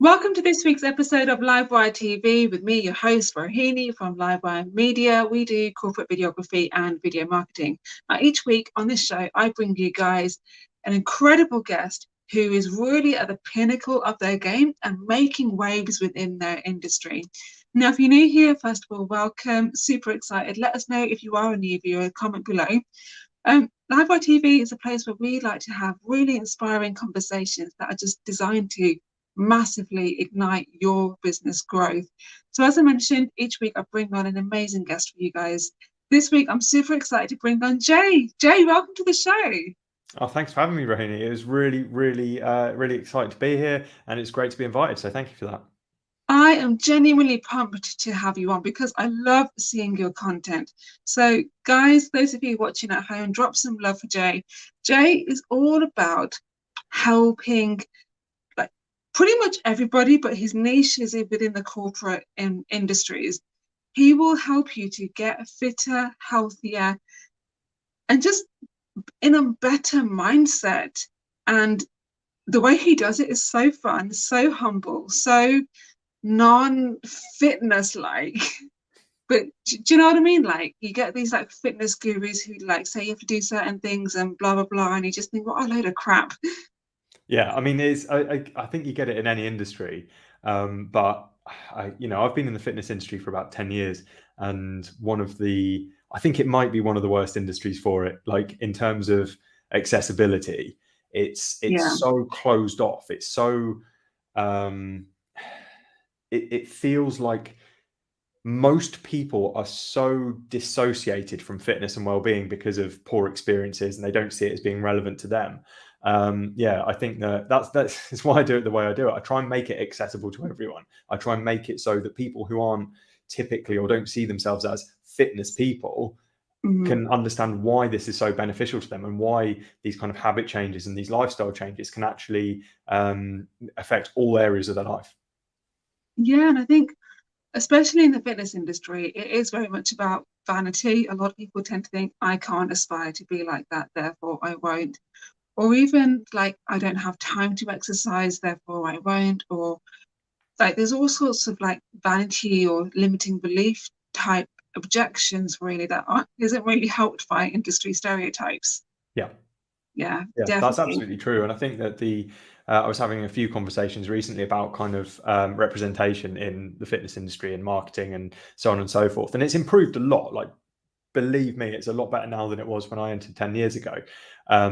Welcome to this week's episode of Livewire TV with me, your host, Rohini from Livewire Media. We do corporate videography and video marketing. Now, each week on this show, I bring you guys an incredible guest who is really at the pinnacle of their game and making waves within their industry. Now, if you're new here, first of all, welcome. Super excited. Let us know if you are a new viewer. Comment below. Livewire TV is a place where we like to have really inspiring conversations that are just designed to massively ignite your business growth. So as I mentioned, each week I bring on an amazing guest for you guys. This week I'm super excited to bring on Jay. Jay, welcome to the show. Oh, thanks for having me, Rohini. It was really excited to be here, and it's great to be invited. So thank you for that. I am genuinely pumped to have you on because I love seeing your content. So guys, those of you watching at home, drop some love for Jay. Jay is all about helping pretty much everybody, but his niche is within the corporate industries. He will help you to get fitter, healthier, and just in a better mindset. And the way he does it is so fun, so humble, so non-fitness like. But do you know what I mean? Like you get these like fitness gurus who like say you have to do certain things and blah blah blah, and you just think, what a load of crap. Yeah, I mean, I think you get it in any industry, but I've been in the fitness industry for about 10 years, and I think it might be one of the worst industries for it. Like in terms of accessibility, it's Yeah. so closed off. It's so um, it feels like most people are so dissociated from fitness and well-being because of poor experiences, and they don't see it as being relevant to them. I think that's why I do it the way I do it. I try and make it accessible to everyone. I try and make it so that people who aren't typically or don't see themselves as fitness people can understand why this is so beneficial to them, and why these kind of habit changes and these lifestyle changes can actually affect all areas of their life. Yeah, and I think especially in the fitness industry, it is very much about vanity. A lot of people tend to think, I can't aspire to be like that, therefore I won't. Or even like, I don't have time to exercise, therefore I won't. Or like, there's all sorts of like vanity or limiting belief type objections, really, that isn't really helped by industry stereotypes. Yeah. Yeah, Yeah, that's definitely. absolutely true. And I think that I was having a few conversations recently about kind of representation in the fitness industry and marketing and so on and so forth. And it's improved a lot. Like, believe me, it's a lot better now than it was when I entered 10 years ago,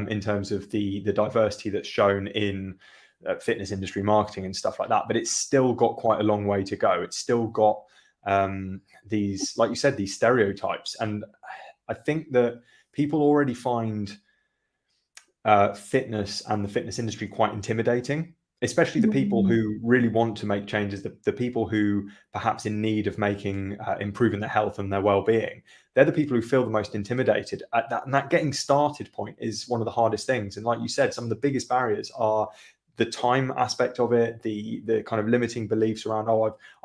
in terms of the diversity that's shown in fitness industry marketing and stuff like that. But it's still got quite a long way to go. It's still got these, like you said, these stereotypes. And I think that people already find fitness and the fitness industry quite intimidating, especially the people Mm. who really want to make changes, the people who perhaps in need of making improving their health and their well-being. They're the people who feel the most intimidated at that, and that getting started point is one of the hardest things. And like you said, some of the biggest barriers are the time aspect of it, the kind of limiting beliefs around,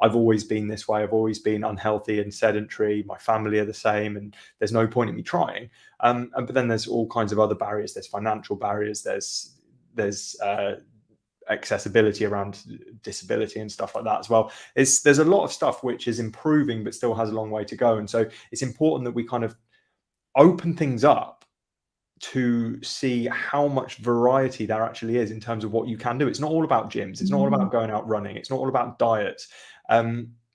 I've always been this way, I've always been unhealthy and sedentary, my family are the same, and there's no point in me trying. But then there's all kinds of other barriers. There's financial barriers. There's accessibility around disability and stuff like that as well. There's a lot of stuff which is improving but still has a long way to go. And so it's important that we kind of open things up to see how much variety there actually is in terms of what you can do. It's not all about gyms. It's not all about going out running. It's not all about diets.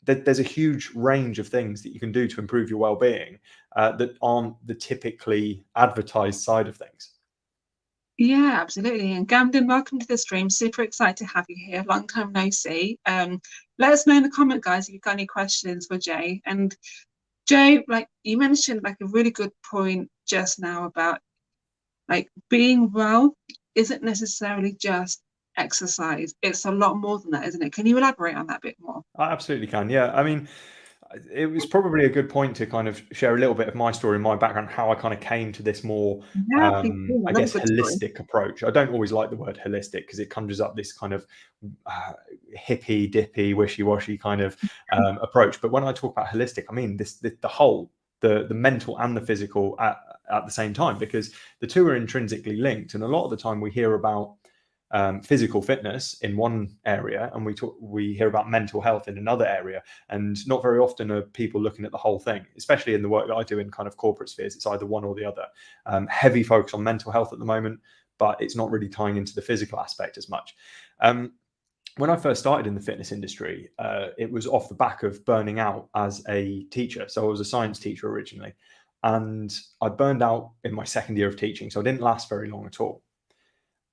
There's a huge range of things that you can do to improve your well-being that aren't the typically advertised side of things. Yeah, absolutely. And Gamden, welcome to the stream. Super excited to have you here. Long time no see. Let us know in the comment, guys, if you've got any questions for Jay. And Jay, like you mentioned, like a really good point just now about like being well isn't necessarily just exercise. It's a lot more than that, isn't it? Can you elaborate on that a bit more? I absolutely can. Yeah. I mean, it was probably a good point to kind of share a little bit of my story and my background, how I kind of came to this more, Yeah, please do. I I love a guess, good story. holistic approach. I don't always like the word holistic because it conjures up this kind of hippy dippy, wishy-washy kind of approach. But when I talk about holistic, I mean the whole, the mental and the physical at the same time, because the two are intrinsically linked. And a lot of the time we hear about physical fitness in one area, and we hear about mental health in another area, and not very often are people looking at the whole thing, especially in the work that I do in kind of corporate spheres. It's either one or the other. Heavy focus on mental health at the moment, but it's not really tying into the physical aspect as much. When I first started in the fitness industry, it was off the back of burning out as a teacher. So I was a science teacher originally, and I burned out in my second year of teaching, so I didn't last very long at all.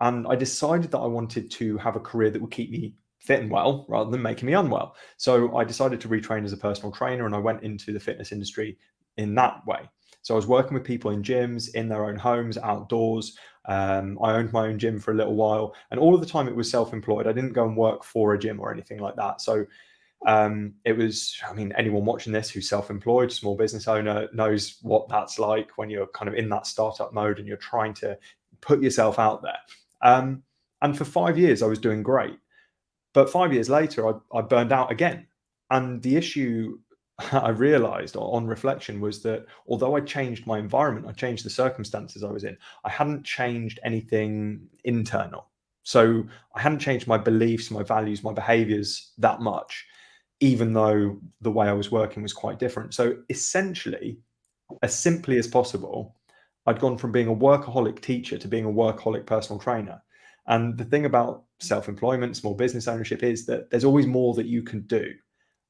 And I decided that I wanted to have a career that would keep me fit and well rather than making me unwell. So I decided to retrain as a personal trainer, and I went into the fitness industry in that way. So I was working with people in gyms, in their own homes, outdoors. I owned my own gym for a little while, and all of the time it was self-employed. I didn't go and work for a gym or anything like that. So it was, I mean, anyone watching this who's self-employed, small business owner, knows what that's like when you're kind of in that startup mode and you're trying to put yourself out there. And for 5 years, I was doing great. But 5 years later, I burned out again. And the issue I realized on reflection was that although I changed my environment, I changed the circumstances I was in, I hadn't changed anything internal. So I hadn't changed my beliefs, my values, my behaviors that much, even though the way I was working was quite different. So essentially, as simply as possible, I'd gone from being a workaholic teacher to being a workaholic personal trainer. And the thing about self-employment, small business ownership is that there's always more that you can do.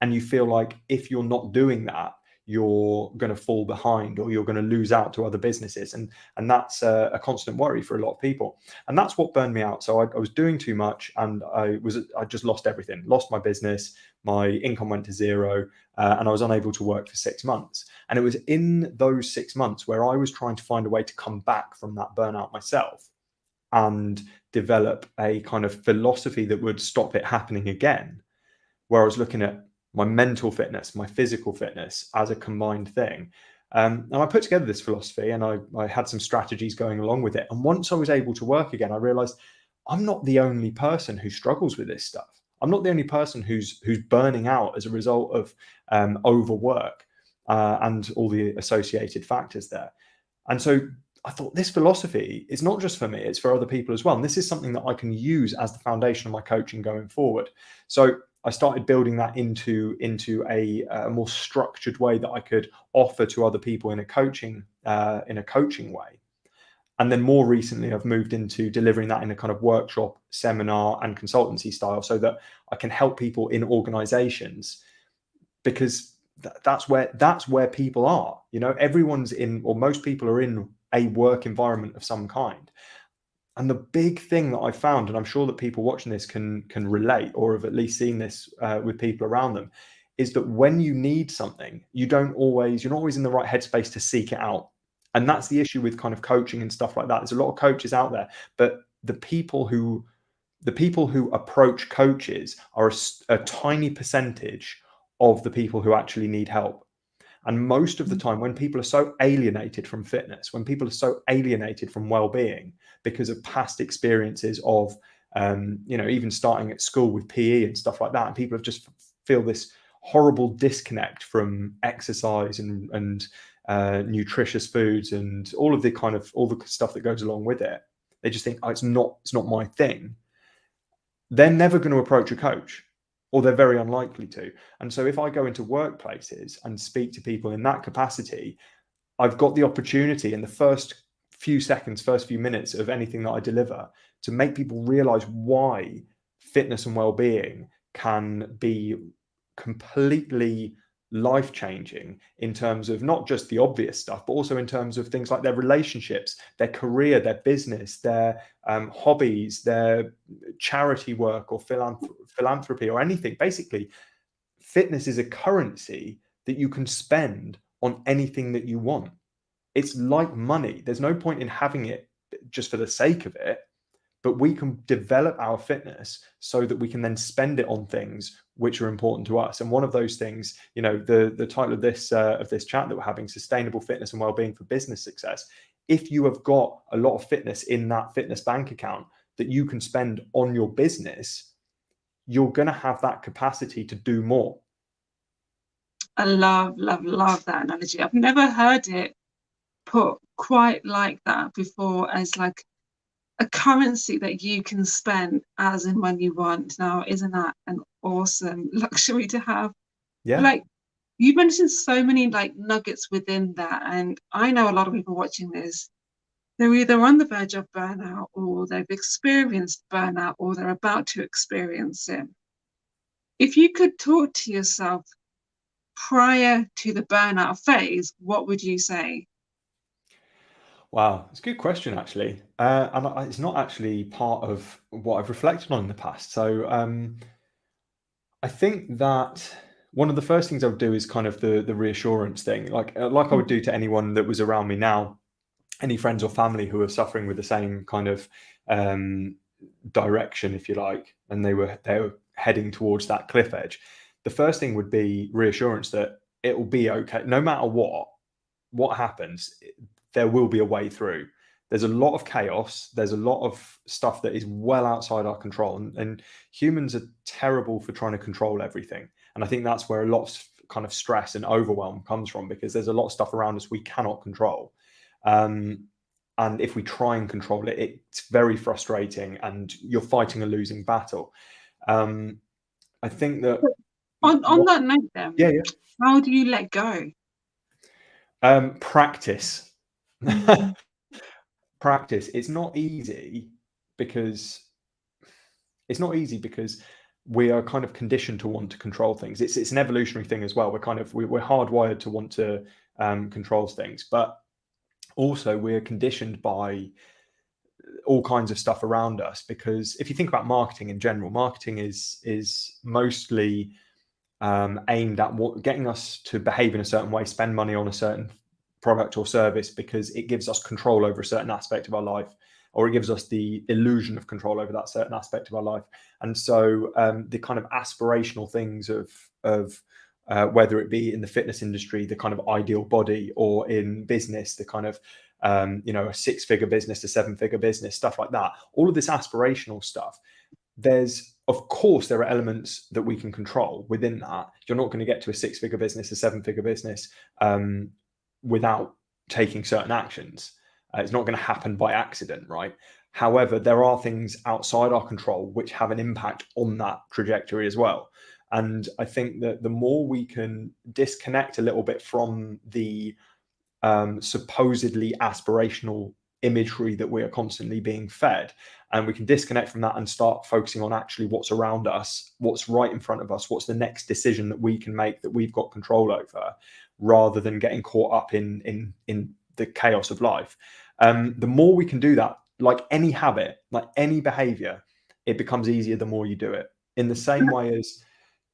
And you feel like if you're not doing that, you're going to fall behind or you're going to lose out to other businesses. And that's a constant worry for a lot of people. And that's what burned me out. So I was doing too much, and I just lost everything, lost my business, my income went to zero, and I was unable to work for 6 months. And it was in those 6 months where I was trying to find a way to come back from that burnout myself and develop a kind of philosophy that would stop it happening again, where I was looking at my mental fitness, my physical fitness as a combined thing. And I put together this philosophy, and I had some strategies going along with it. And once I was able to work again, I realized I'm not the only person who struggles with this stuff. I'm not the only person who's burning out as a result of overwork and all the associated factors there. And so I thought this philosophy is not just for me, it's for other people as well. And this is something that I can use as the foundation of my coaching going forward. So I started building that into a more structured way that I could offer to other people in a coaching way. And then more recently, I've moved into delivering that in a kind of workshop, seminar, and consultancy style, so that I can help people in organizations, because that's where people are. You know, everyone's in, or most people are in, a work environment of some kind. And the big thing that I found, and I'm sure that people watching this can relate, or have at least seen this with people around them, is that when you need something, you're not always in the right headspace to seek it out. And that's the issue with kind of coaching and stuff like that. There's a lot of coaches out there, but the people who approach coaches are a tiny percentage of the people who actually need help. And most of the time, when people are so alienated from fitness, when people are so alienated from well-being because of past experiences of, even starting at school with PE and stuff like that, and people have just feel this horrible disconnect from exercise and nutritious foods and all the stuff that goes along with it. They just think, oh, it's not my thing. They're never going to approach a coach, or they're very unlikely to. And so if I go into workplaces and speak to people in that capacity, I've got the opportunity in the first few minutes of anything that I deliver to make people realize why fitness and well-being can be completely life-changing in terms of not just the obvious stuff, but also in terms of things like their relationships, their career, their business, their hobbies, their charity work or philanthropy or anything. Basically, fitness is a currency that you can spend on anything that you want. It's like money. There's no point in having it just for the sake of it, but we can develop our fitness so that we can then spend it on things which are important to us. And one of those things, the title of this chat that we're having, Sustainable Fitness and Wellbeing for Business Success. If you have got a lot of fitness in that fitness bank account that you can spend on your business, you're going to have that capacity to do more. I love that analogy. I've never heard it put quite like that before, as like a currency that you can spend as and when you want. Now, isn't that an awesome luxury to have? But Yeah. like you mentioned so many like nuggets within that, and I know a lot of people watching this, they're either on the verge of burnout or they've experienced burnout or they're about to experience it. If you could talk to yourself prior to the burnout phase, what would you say? Wow, it's a good question actually, and it's not actually part of what I've reflected on in the past. So I think that one of the first things I would do is kind of the reassurance thing, like I would do to anyone that was around me now, any friends or family who are suffering with the same kind of um, direction, if you like, and they were heading towards that cliff edge. The first thing would be reassurance that it will be okay, no matter what happens. There will be a way through. There's a lot of chaos. There's a lot of stuff that is well outside our control, and humans are terrible for trying to control everything. And I think that's where a lot of kind of stress and overwhelm comes from, because there's a lot of stuff around us we cannot control. Um, and if we try and control it, it's very frustrating, and you're fighting a losing battle. Um, I think that On what, that note, then, yeah, how do you let go? practice. Mm. Practice. Because it's not easy because we are kind of conditioned to want to control things. It's an evolutionary thing as well. We're hardwired to want to control things, but also we're conditioned by all kinds of stuff around us. Because if you think about marketing in general, marketing is mostly aimed at getting us to behave in a certain way, spend money on a certain product or service, because it gives us control over a certain aspect of our life, or it gives us the illusion of control over that certain aspect of our life. And so the kind of aspirational things of whether it be in the fitness industry, the kind of ideal body, or in business, the kind of a six-figure business, a seven-figure business, stuff like that. All of this aspirational stuff, of course there are elements that we can control within that. You're not going to get to a six-figure business, a seven-figure business, without taking certain actions. It's not going to happen by accident, right? However, there are things outside our control which have an impact on that trajectory as well. And I think that the more we can disconnect a little bit from the supposedly aspirational imagery that we are constantly being fed, and we can disconnect from that and start focusing on actually what's around us, what's right in front of us, what's the next decision that we can make that we've got control over, rather than getting caught up in the chaos of life. The more we can do that, like any habit, like any behavior, it becomes easier the more you do it. In the same way as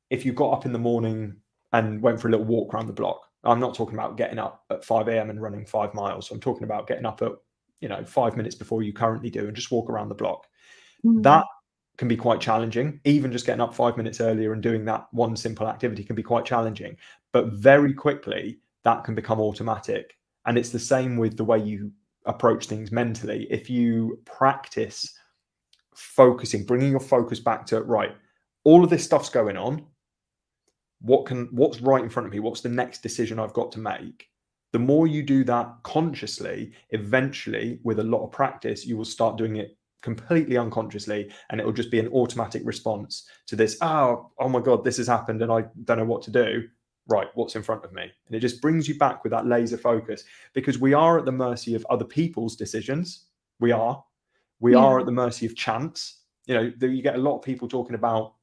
if you got up in the morning and went for a little walk around the block. I'm not talking about getting up at 5 a.m. and running 5 miles. I'm talking about getting up at 5 minutes before you currently do and just walk around the block. Mm. That can be quite challenging. Even just getting up 5 minutes earlier and doing that one simple activity can be quite challenging. But very quickly, that can become automatic. And it's the same with the way you approach things mentally. If you practice focusing, bringing your focus back to, right, all of this stuff's going on. What's right in front of me? What's the next decision I've got to make? The more you do that consciously, eventually, with a lot of practice, you will start doing it completely unconsciously, and it will just be an automatic response to this. Oh my God, this has happened and I don't know what to do. Right, what's in front of me? And it just brings you back with that laser focus, because we are at the mercy of other people's decisions. We are Yeah. at the mercy of chance. You get a lot of people talking about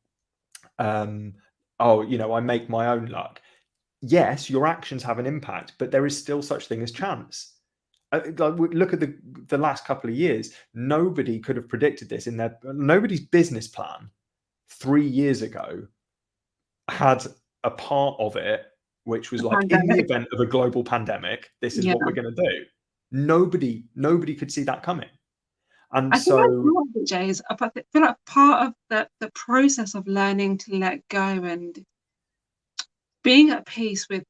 I make my own luck. Yes, your actions have an impact, but there is still such thing as chance. Look at the last couple of years. Nobody could have predicted this nobody's business plan 3 years ago had a part of it which was The like, in the pandemic. event of a global pandemic, this is Yeah. what we're going to do. Nobody could see that coming. And I think that's so, part of it, Jay, is I feel like part of the process of learning to let go and being at peace with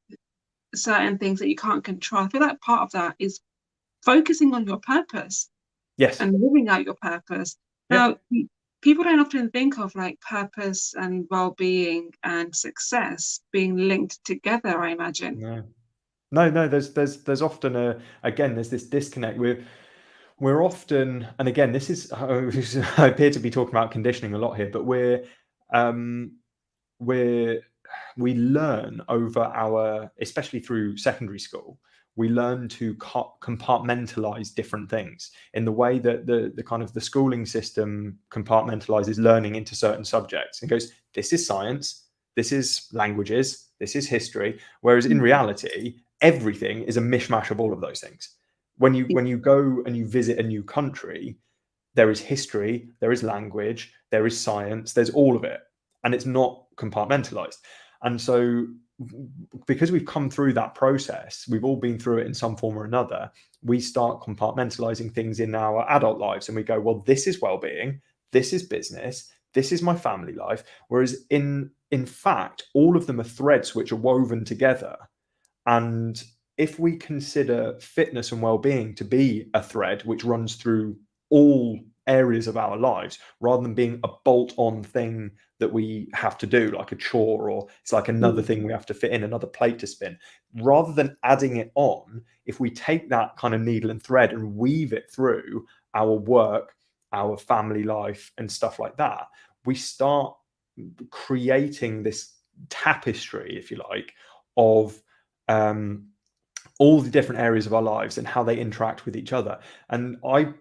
certain things that you can't control. I feel like part of that is focusing on your purpose yes, and living out your purpose. yeah, Now, people don't often think of like purpose and well-being and success being linked together, I imagine. no. No, there's often there's this disconnect. we're often, and again, this is, I appear to be talking about conditioning a lot here, but we learn over our, especially through secondary school, we learn to compartmentalize different things in the way that the kind of the schooling system compartmentalizes learning into certain subjects and goes, this is science, this is languages, this is history. Whereas in reality, everything is a mishmash of all of those things. When you go and you visit a new country, there is history, there is language, there is science, there's all of it. And it's not compartmentalized. And so because we've come through that process, we've all been through it in some form or another, we start compartmentalizing things in our adult lives and we go, well, this is well-being, this is business, this is my family life. Whereas in fact, all of them are threads which are woven together. And if we consider fitness and well-being to be a thread which runs through all areas of our lives, rather than being a bolt-on thing that we have to do, like a chore, or it's like another thing we have to fit in, another plate to spin, rather than adding it on, if we take that kind of needle and thread and weave it through our work, our family life and stuff like that, we start creating this tapestry, if you like, of all the different areas of our lives and how they interact with each other. And I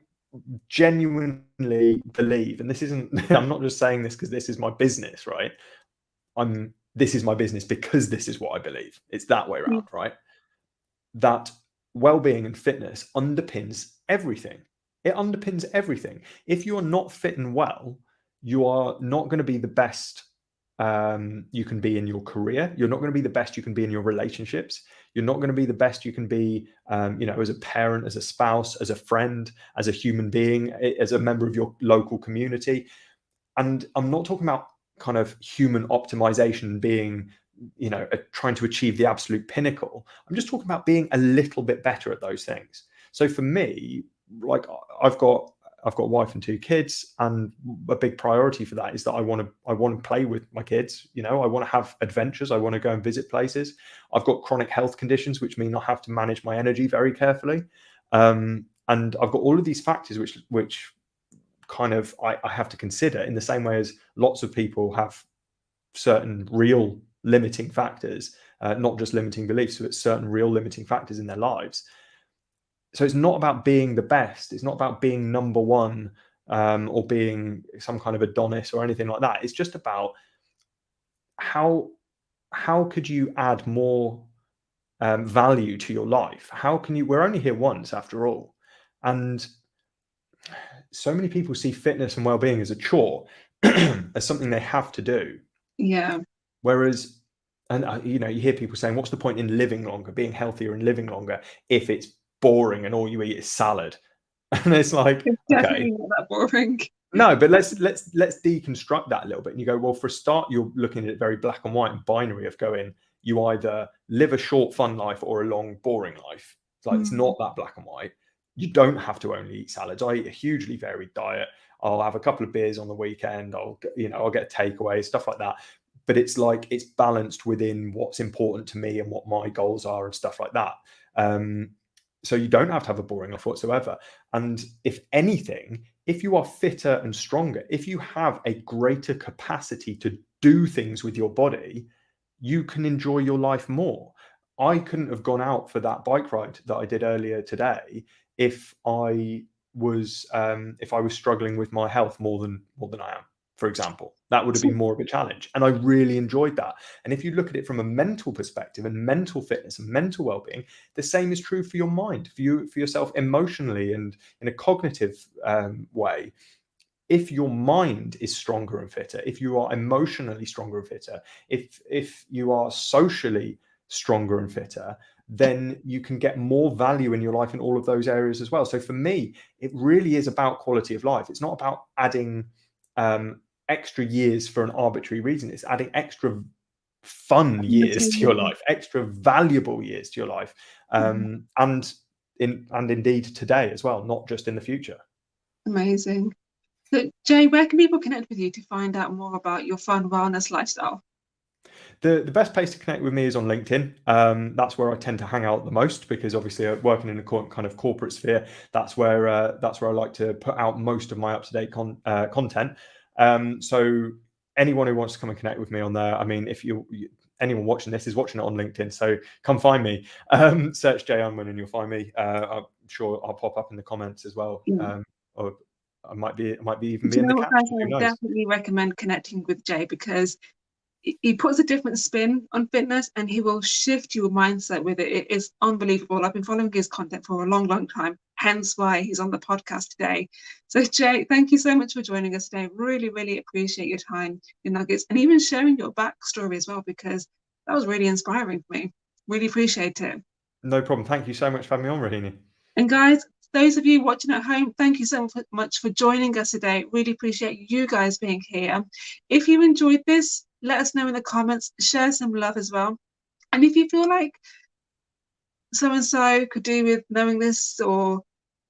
genuinely believe, and this isn't, I'm not just saying this because this is my business, right? This is my business because this is what I believe. It's that way around, right? That well-being and fitness underpins everything. It underpins everything. If you are not fit and well, you are not going to be the best you can be in your career. You're not going to be the best you can be in your relationships. You're not going to be the best you can be, as a parent, as a spouse, as a friend, as a human being, as a member of your local community. And I'm not talking about kind of human optimization being, trying to achieve the absolute pinnacle. I'm just talking about being a little bit better at those things. So for me, like I've got a wife and 2 kids, and a big priority for that is that I want to play with my kids. I want to have adventures. I want to go and visit places. I've got chronic health conditions, which mean I have to manage my energy very carefully. And I've got all of these factors which kind of I have to consider, in the same way as lots of people have certain real limiting factors, not just limiting beliefs, but certain real limiting factors in their lives. So it's not about being the best. It's not about being number one, or being some kind of Adonis or anything like that. It's just about how could you add more value to your life? How can you? We're only here once, after all, and so many people see fitness and well-being as a chore, as something they have to do. Yeah. Whereas, and you hear people saying, "What's the point in living longer, being healthier, and living longer if it's boring and all you eat is salad?" And it's like, It's okay, definitely not that boring. no, but let's deconstruct that a little bit. And you go, well, for a start, you're looking at it very black and white and binary, of going, you either live a short fun life or a long boring life. It's like, it's not that black and white. You don't have to only eat salads. I eat a hugely varied diet. I'll have a couple of beers on the weekend. I'll get takeaway, stuff like that. But it's like, it's balanced within what's important to me and what my goals are and stuff like that. So you don't have to have a boring life whatsoever. And if anything, if you are fitter and stronger, if you have a greater capacity to do things with your body, you can enjoy your life more. I couldn't have gone out for that bike ride that I did earlier today if I was struggling with my health more than I am, for example. That would have been more of a challenge. And I really enjoyed that. And if you look at it from a mental perspective and mental fitness and mental well-being, the same is true for your mind, for yourself emotionally and in a cognitive way. If your mind is stronger and fitter, if you are emotionally stronger and fitter, if you are socially stronger and fitter, then you can get more value in your life in all of those areas as well. So for me, it really is about quality of life. It's not about adding extra years for an arbitrary reason. It's adding extra fun years to your life, extra valuable years to your life, and indeed today as well, not just in the future. Amazing. So Jay, where can people connect with you to find out more about your fun wellness lifestyle? The best place to connect with me is on LinkedIn. That's where I tend to hang out the most, because obviously working in a kind of corporate sphere, that's where I like to put out most of my up-to-date content. So anyone who wants to come and connect with me on there, I mean, if anyone watching this is watching it on LinkedIn, so come find me. Search Jay Unwin and you'll find me. I'm sure I'll pop up in the comments as well. Yeah. Or I might be even Do be you in the know what, caption. guys? I Who would knows? definitely recommend connecting with Jay, because he puts a different spin on fitness and he will shift your mindset with it. It is unbelievable. I've been following his content for a long time, hence why he's on the podcast today. So Jay, thank you so much for joining us today. Really appreciate your time, your nuggets, and even sharing your backstory as well, because that was really inspiring for me. Really appreciate it. No problem. Thank you so much for having me on, Rahini. And guys, those of you watching at home, thank you so much for joining us today. Really appreciate you guys being here. If you enjoyed this, let us know in the comments, share some love as well. And if you feel like so-and-so could do with knowing this, or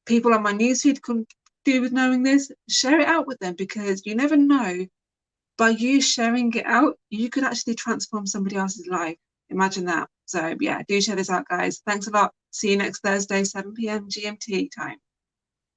people on my newsfeed could do with knowing this, share it out with them, because you never know, by you sharing it out, you could actually transform somebody else's life. Imagine that. So yeah, do share this out, guys. Thanks a lot. See you next Thursday, 7 p.m. GMT time.